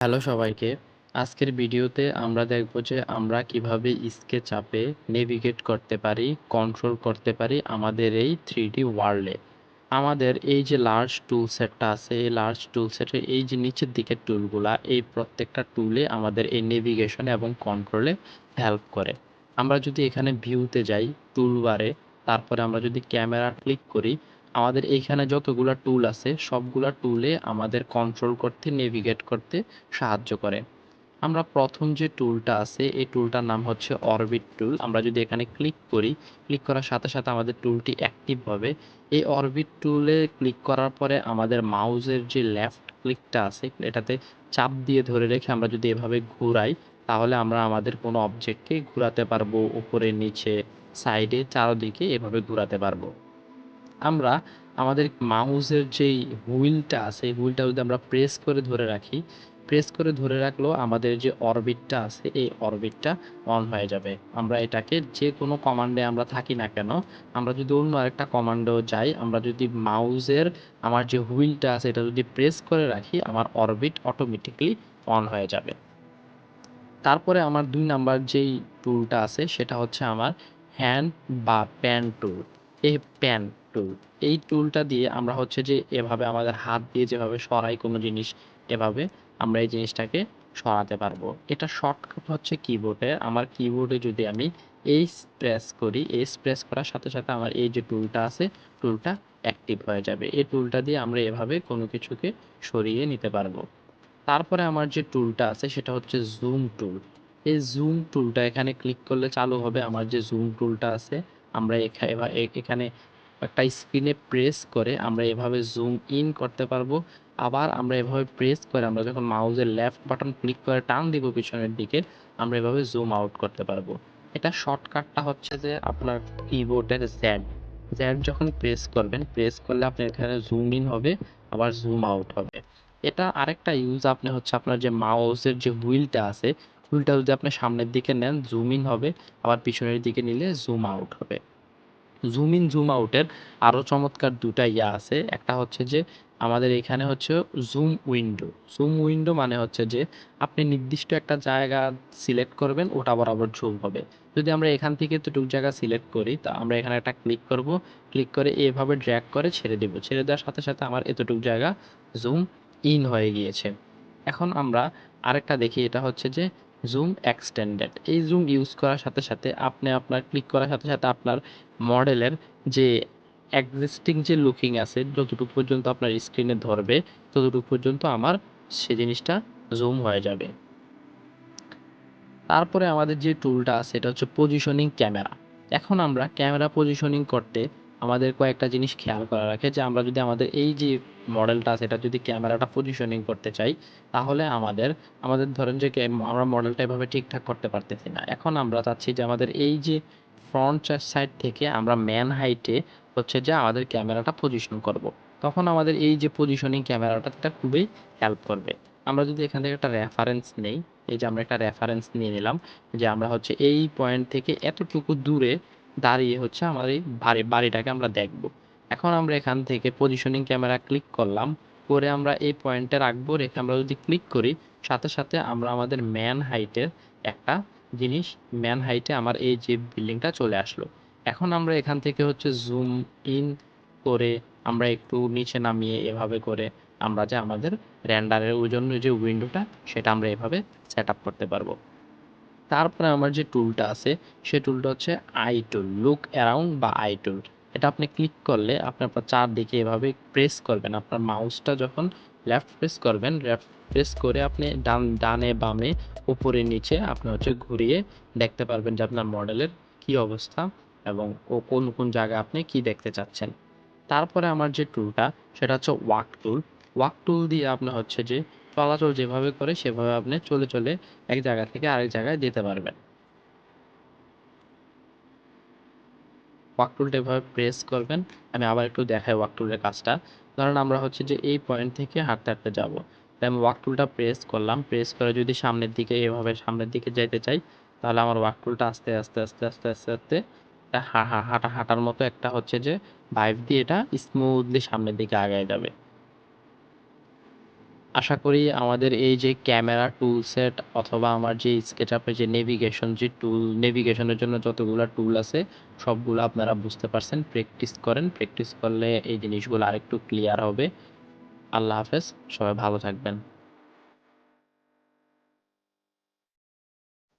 Hello সবাইকে। আজকের ভিডিওতে আমরা দেখব যে আমরা কিভাবে স্কেচ আপে নেভিগেট করতে পারি, কন্ট্রোল করতে পারি আমাদের এই 3D ওয়ার্ল্ডে। আমাদের এই যে লার্জ টুল সেটটা আছে, এই লার্জ টুল সেটের এই যে নিচের দিকের টুলগুলা, এই প্রত্যেকটা টুলে আমাদের এই নেভিগেশন এবং কন্ট্রোলে হেল্প করে। আমরা যদি এখানে ভিউতে যাই, টুলবারে, তারপরে আমরা যদি ক্যামেরা ক্লিক করি, আমাদের এইখানে যতগুলা টুল আছে সবগুলা টুলে আমাদের কন্ট্রোল করতে, নেভিগেট করতে সাহায্য করে। আমরা প্রথম যে টুলটা আছে এই টুলটার নাম হচ্ছে অরবিট টুল। আমরা যদি এখানে ক্লিক করি, ক্লিক করার সাথে সাথে আমাদের টুলটি অ্যাক্টিভ হবে। এই অরবিট টুলে ক্লিক করার পরে আমাদের মাউসের যে লেফট ক্লিকটা আছে এটাতে চাপ দিয়ে ধরে রেখে আমরা যদি এভাবে ঘুরাই, তাহলে আমরা আমাদের কোনো অবজেক্টকে ঘোরাতে পারবো, উপরে নিচে সাইডে চারদিকে এভাবে ঘোরাতে পারবো। আমরা আমাদের মাউসের যেই হুইলটা আছে এই হুইলটা যদি আমরা প্রেস করে ধরে রাখি, প্রেস করে ধরে রাখলেও আমাদের যে অরবিটটা আছে এই অরবিটটা অন হয়ে যাবে। আমরা এটাকে যে কোনো কমান্ডে আমরা থাকি না কেন, আমরা যদি অন্য আরেকটা কমান্ডেও যাই, আমরা যদি মাউসের আমার যে হুইলটা আছে এটা যদি প্রেস করে রাখি, আমার অরবিট অটোমেটিকলি অন হয়ে যাবে। তারপরে আমার ২ নাম্বার যেই টুলটা আছে সেটা হচ্ছে আমার হ্যান্ড বা প্যান টুল। এই প্যান টুল, এই টুলটা দিয়ে আমরা হচ্ছে যে এভাবে আমাদের হাত দিয়ে যেভাবে সরাই কোনো জিনিস, এভাবে আমরা এই জিনিসটাকে সরাতে পারবো। এটা শর্টকাট হচ্ছে কিবোর্ডের। আমার কিবোর্ডে যদি আমি এইচ প্রেস করি, এইচ প্রেস করার সাথে সাথে আমার এই যে টুলটা আছে টুলটা অ্যাক্টিভ হয়ে যাবে। এই টুলটা দিয়ে আমরা এভাবে কোনো কিছুকে সরিয়ে নিতে পারবো। তারপরে আমার যে টুলটা আছে সেটা হচ্ছে জুম টুল। এই জুম টুলটা এখানে ক্লিক করলে চালু হবে আমার যে জুম টুলটা আছে। আমরা এখানে একটা স্ক্রিনে প্রেস করে আমরা এভাবে জুম ইন করতে পারবো। আবার আমরা এভাবে প্রেস করে আমরা যখন মাউসের লেফট বাটন ক্লিক করে টান দিব পিছনের দিকে, আমরা এভাবে জুম আউট করতে পারবো। এটা শর্টকাটটা হচ্ছে যে আপনার কিবোর্ডের জ্যাড, জ্যাড যখন প্রেস করবেন, প্রেস করলে আপনার এখানে জুম ইন হবে, আবার জুম আউট হবে। এটা আরেকটা ইউজ আপনি হচ্ছে আপনার যে মাউসের যে হুইলটা আছে, হুইলটা যদি আপনি সামনের দিকে নেন জুম ইন হবে, আবার পিছনের দিকে নিলে জুম আউট হবে। জুম ইন জুম আউটের আরও চমৎকার দুটা ইয়া আছে। একটা হচ্ছে যে আমাদের এখানে হচ্ছে জুম উইন্ডো। জুম উইন্ডো মানে হচ্ছে যে আপনি নির্দিষ্ট একটা জায়গা সিলেক্ট করবেন, ওটা বরাবর ঝুম হবে। যদি আমরা এখান থেকে এতটুকু জায়গা সিলেক্ট করি, তা আমরা এখানে একটা ক্লিক করব, ক্লিক করে এভাবে ড্র্যাগ করে ছেড়ে দেব, ছেড়ে দেওয়ার সাথে সাথে আমার এতটুকু জায়গা জুম ইন হয়ে গিয়েছে। এখন আমরা আরেকটা দেখি, এটা হচ্ছে যে জুম এক্সটেন্ডেড। এই জুম ইউজ করার সাথে সাথে আপনি আপনার ক্লিক করার সাথে সাথে আপনার মডেলের যে এক্সিস্টিং যে লুকিং আছে যতটুকু পর্যন্ত আপনার স্ক্রিনে ধরবে ততটুকু পর্যন্ত আমার সে জিনিসটা জুম হয়ে যাবে। তারপরে আমাদের যে টুলটা আছে এটা হচ্ছে পজিশনিং ক্যামেরা। এখন আমরা ক্যামেরা পজিশনিং করতে আমাদের কয়েকটা জিনিস খেয়াল করা রাখে, যে আমরা যদি আমাদের এই যে মডেলটা আছে এটা যদি ক্যামেরাটা পজিশনিং করতে চাই, তাহলে আমাদের ধরেন যে আমরা মডেলটা এভাবে ঠিকঠাক করতে পারতেছি না। এখন আমরা চাচ্ছি যে আমাদের এই যে ফ্রন্ট সাইড থেকে আমরা ম্যান হাইটে হচ্ছে যে আমাদের ক্যামেরাটা পজিশন করব। তখন আমাদের এই যে পজিশনিং ক্যামেরাটা এটা খুবই হেল্প করবে। আমরা যদি এখান থেকে একটা রেফারেন্স নেই, এই যে আমরা একটা রেফারেন্স নিয়ে নিলাম, যে আমরা হচ্ছে এই পয়েন্ট থেকে এতটুকু দূরে দাঁড়িয়ে হচ্ছে আমার এই বাড়িটাকে আমরা দেখব। এখন আমরা এখান থেকে পজিশনিং ক্যামেরা ক্লিক করলাম, করে আমরা এই পয়েন্টে রাখবো, রেখে আমরা যদি ক্লিক করি সাথে সাথে আমরা আমাদের ম্যান হাইটের একটা জিনিস, ম্যান হাইটে আমার এই যে বিল্ডিংটা চলে আসলো। এখন আমরা এখান থেকে হচ্ছে জুম ইন করে আমরা একটু নিচে নামিয়ে এভাবে করে আমরা যে আমাদের রেন্ডারের জন্য যে উইন্ডোটা সেটা আমরা এভাবে সেট আপ করতে পারবো। তারপরে আমার যে টুলটা আছে সে টুলটা হচ্ছে আই টুল, লুক অ্যারাউন্ড বা আই টুল। এটা আপনি ক্লিক করলে আপনি আপনার চারদিকে এভাবে প্রেস করবেন, আপনার মাউসটা যখন লেফট প্রেস করবেন, লেফট প্রেস করে আপনি ডানে বামে উপরে নিচে আপনি হচ্ছে ঘুরিয়ে দেখতে পারবেন যে আপনার মডেলের কি অবস্থা এবং ও কোন কোন জায়গায় আপনি কি দেখতে চাচ্ছেন। তারপরে আমার যে টুলটা সেটা হচ্ছে ওয়াক টুল। ওয়াক টুল দিয়ে আপনি হচ্ছে যে চলাচল যেভাবে করে সেভাবে আপনি চলে চলে এক জায়গা থেকে আরেক জায়গায় যেতে পারবেন। ওয়াক টুলটা এভাবে প্রেস করবেন। আমি আবার একটু দেখাই ওয়াক টুলের কাজটা। ধরেন আমরা হচ্ছে যে এই পয়েন্ট থেকে হাঁটতে হাঁটতে যাব, তাই আমি ওয়াক টুলটা প্রেস করলাম, প্রেস করে যদি সামনের দিকে এভাবে সামনের দিকে যেতে চাই, তাহলে আমার ওয়াক টুলটা আস্তে আস্তে আস্তে আস্তে আস্তে আস্তে হাঁটার মতো একটা হচ্ছে যে ভাইব দিয়ে এটা স্মুথলি সামনের দিকে আগায় যাবে। আশা করি আমাদের এই যে ক্যামেরা টুল সেট অথবা আমার যে স্কেচআপের যে নেভিগেশনের জন্য যতগুলা টুল আছে সবগুলো আপনারা বুঝতে পারছেন। প্র্যাকটিস করেন, প্র্যাকটিস করলে এই জিনিসগুলো আরেকটু ক্লিয়ার হবে। আল্লাহ হাফেজ, সবাই ভালো থাকবেন।